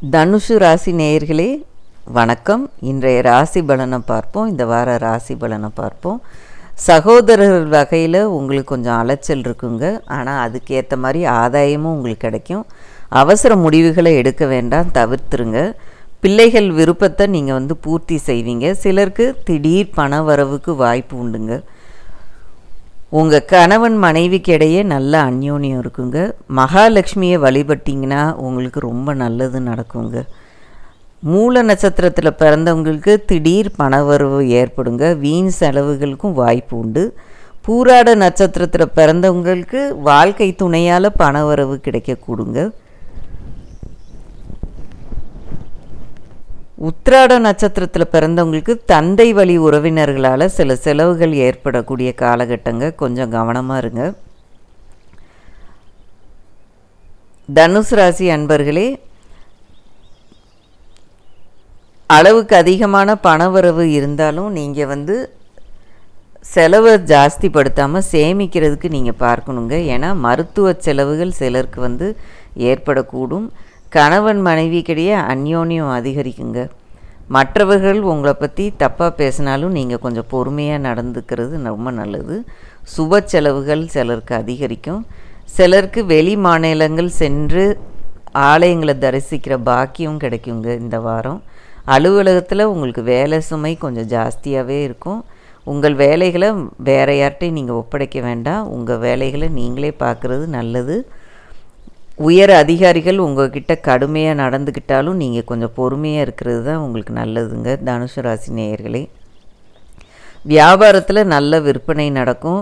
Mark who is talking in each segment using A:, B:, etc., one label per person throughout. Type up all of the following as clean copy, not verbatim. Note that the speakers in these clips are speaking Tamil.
A: தனுசு ராசி நேயர்களே வணக்கம். இன்றைய ராசி பலனை பார்ப்போம். இந்த வார ராசி பலனை பார்ப்போம். சகோதரர்கள் வகையில் உங்களுக்கு கொஞ்சம் அலைச்சல் இருக்குங்க. ஆனால் அதுக்கேற்ற மாதிரி ஆதாயமும் உங்களுக்கு கிடைக்கும். அவசர முடிவுகளை எடுக்க வேண்டாம், தவிர்த்துருங்க. பிள்ளைகள் விருப்பத்தை நீங்கள் பூர்த்தி செய்வீங்க. சிலருக்கு திடீர் பண வரவுக்கு வாய்ப்பு உண்டுங்க. உங்கள் கணவன் மனைவிக்கு இடையே நல்ல அந்யோன்யம் இருக்குங்க. மகாலட்சுமியை வழிபட்டிங்கன்னா உங்களுக்கு ரொம்ப நல்லது நடக்குங்க. மூல நட்சத்திரத்தில் பிறந்தவங்களுக்கு திடீர் பணவரவு ஏற்படுங்க. வீண் செலவுகளுக்கும் வாய்ப்பு உண்டு. பூராட நட்சத்திரத்தில் பிறந்தவங்களுக்கு வாழ்க்கை துணையால் பணவரவு கிடைக்கக்கூடுங்க. உத்திராட நட்சத்திரத்தில் பிறந்தவங்களுக்கு தந்தை வழி உறவினர்களால் சில செலவுகள் ஏற்படக்கூடிய காலகட்டங்க. கொஞ்சம் கவனமாக இருங்க. தனுசு ராசி அன்பர்களே, அளவுக்கு அதிகமான பணவரவு இருந்தாலும் நீங்கள் செலவை ஜாஸ்திப்படுத்தாமல் சேமிக்கிறதுக்கு நீங்கள் பார்க்கணுங்க. ஏன்னா மருத்துவ செலவுகள் சிலருக்கு ஏற்படக்கூடும். கணவன் மனைவிக்கிடையே அந்யோன்யம் அதிகரிக்குங்க. மற்றவர்கள் உங்களை பற்றி தப்பாக பேசினாலும் நீங்கள் கொஞ்சம் பொறுமையாக நடந்துக்கிறது ரொம்ப நல்லது. சுப செலவுகள் சிலருக்கு அதிகரிக்கும். சிலருக்கு வெளி மாநிலங்கள் சென்று ஆலயங்களை தரிசிக்கிற பாக்கியம் கிடைக்குங்க. இந்த வாரம் அலுவலகத்தில் உங்களுக்கு வேலை சுமை கொஞ்சம் ஜாஸ்தியாகவே இருக்கும். உங்கள் வேலைகளை வேறு யார்கிட்டையும் நீங்கள் ஒப்படைக்க வேண்டாம். உங்கள் வேலைகளை நீங்களே பார்க்குறது நல்லது. உயர் அதிகாரிகள் உங்கள்கிட்ட கடுமையாக நடந்துக்கிட்டாலும் நீங்கள் கொஞ்சம் பொறுமையாக இருக்கிறது தான் உங்களுக்கு நல்லதுங்க. தனுசு ராசி நேயர்களே, வியாபாரத்தில் நல்ல விற்பனை நடக்கும்.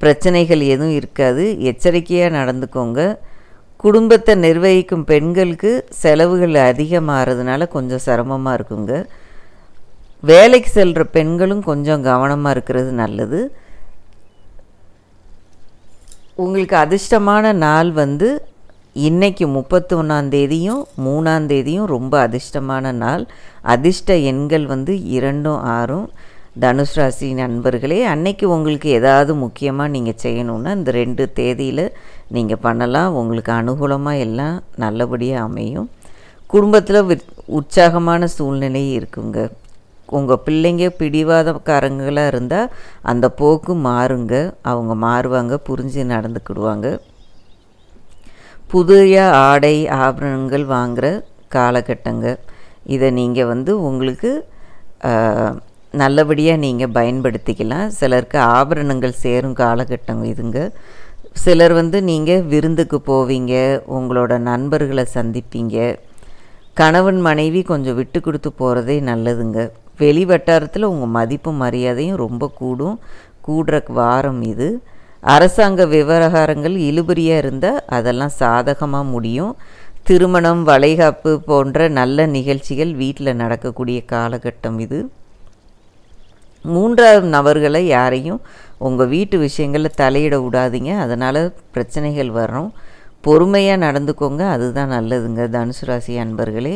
A: பிரச்சனைகள் எதுவும் இருக்காது. எச்சரிக்கையாக நடந்துக்கோங்க. குடும்பத்தை நிர்வகிக்கும் பெண்களுக்கு செலவுகள் அதிகமாகிறதுனால கொஞ்சம் சிரமமாக இருக்குங்க. வேலைக்கு செல்கிற பெண்களும் கொஞ்சம் கவனமாக இருக்கிறது நல்லது. உங்களுக்கு அதிர்ஷ்டமான நாள் இன்றைக்கி 31ஆம் தேதியும் 3ஆம் தேதியும் ரொம்ப அதிர்ஷ்டமான நாள். அதிர்ஷ்ட எண்கள் 2, 6. தனுசு ராசி நண்பர்களே, அன்னைக்கு உங்களுக்கு ஏதாவது முக்கியமாக நீங்கள் செய்யணுன்னா இந்த 2 தேதியில் நீங்கள் பண்ணலாம். உங்களுக்கு அனுகூலமாக எல்லாம் நல்லபடியாக அமையும். குடும்பத்தில் உற்சாகமான சூழ்நிலை இருக்குங்க. உங்கள் பிள்ளைங்க பிடிவாதக்காரங்களாக இருந்தால் அந்த போக்கு மாறுங்க. அவங்க மாறுவாங்க, புரிஞ்சு நடந்துக்கிடுவாங்க. புதிய ஆடை ஆபரணங்கள் வாங்குகிற காலகட்டங்க. இதை நீங்கள் உங்களுக்கு நல்லபடியாக நீங்கள் பயன்படுத்திக்கலாம். சிலருக்கு ஆபரணங்கள் சேரும் காலகட்டம் இதுங்க. சிலர் நீங்கள் விருந்துக்கு போவீங்க, உங்களோட நண்பர்களை சந்திப்பீங்க. கணவன் மனைவி கொஞ்சம் விட்டு கொடுத்து போகிறதே நல்லதுங்க. வெளி வட்டாரத்தில் உங்கள் மதிப்பு மரியாதையும் ரொம்ப கூடுற வாரம் இது. அரசாங்க விவகாரங்கள் இழுபறியாக இருந்தால் அதெல்லாம் சாதகமாக முடியும். திருமணம், வளைகாப்பு போன்ற நல்ல நிகழ்ச்சிகள் வீட்டில் நடக்கக்கூடிய காலகட்டம் இது. 3வது நபர்களை யாரையும் உங்கள் வீட்டு விஷயங்களில் தலையிட விடாதீங்க. அதனால் பிரச்சனைகள் வரும். பொறுமையாக நடந்துக்கோங்க, அதுதான் நல்லதுங்க. தனுசு ராசி அன்பர்களே,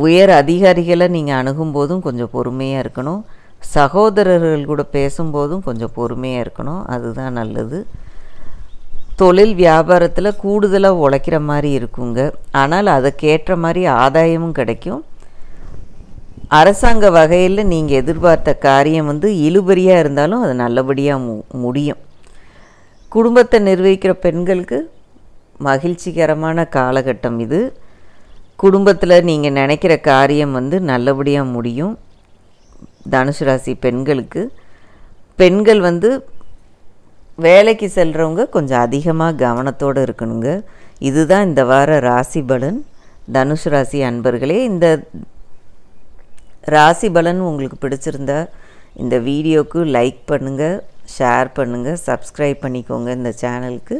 A: உயர் அதிகாரிகளை நீங்கள் அணுகும்போதும் கொஞ்சம் பொறுமையாக இருக்கணும். சகோதரர்கள் கூட பேசும்போதும் கொஞ்சம் பொறுமையாக இருக்கணும், அதுதான் நல்லது. தொழில் வியாபாரத்தில் கூடுதலாக உழைக்கிற மாதிரி இருக்குங்க. ஆனால் அதுக்கேற்ற மாதிரி ஆதாயமும் கிடைக்கும். அரசாங்க வகையில் நீங்கள் எதிர்பார்த்த காரியம் இழுபறியாக இருந்தாலும் அது நல்லபடியாக முடியும். குடும்பத்தை நிர்வகிக்கிற பெண்களுக்கு மகிழ்ச்சிகரமான காலகட்டம் இது. குடும்பத்தில் நீங்கள் நினைக்கிற காரியம் நல்லபடியாக முடியும். தனுசு ராசி பெண்கள் வேலைக்கு செல்கிறவங்க கொஞ்சம் அதிகமாக கவனத்தோடு இருக்கணுங்க. இதுதான் இந்த வார ராசி பலன். தனுசு ராசி அன்பர்களே, இந்த ராசி பலன் உங்களுக்கு பிடிச்சிருந்தா இந்த வீடியோவுக்கு லைக் பண்ணுங்கள், ஷேர் பண்ணுங்கள், சப்ஸ்கிரைப் பண்ணிக்கோங்க. இந்த சேனலுக்கு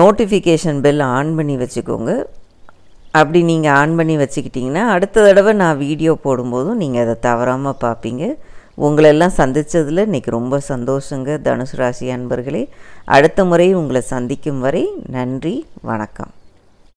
A: நோட்டிஃபிகேஷன் பெல் ஆன் பண்ணி வச்சுக்கோங்க. அப்படி நீங்கள் ஆன் பண்ணி வச்சுக்கிட்டிங்கன்னா அடுத்த தடவை நான் வீடியோ போடும்போதும் நீங்கள் அதை தவறாமல் பார்ப்பீங்க. உங்களெல்லாம் சந்தித்ததில் இன்றைக்கி ரொம்ப சந்தோஷங்க. தனுசு ராசி அன்பர்களே, அடுத்த முறை உங்களை சந்திக்கும் வரை நன்றி, வணக்கம்.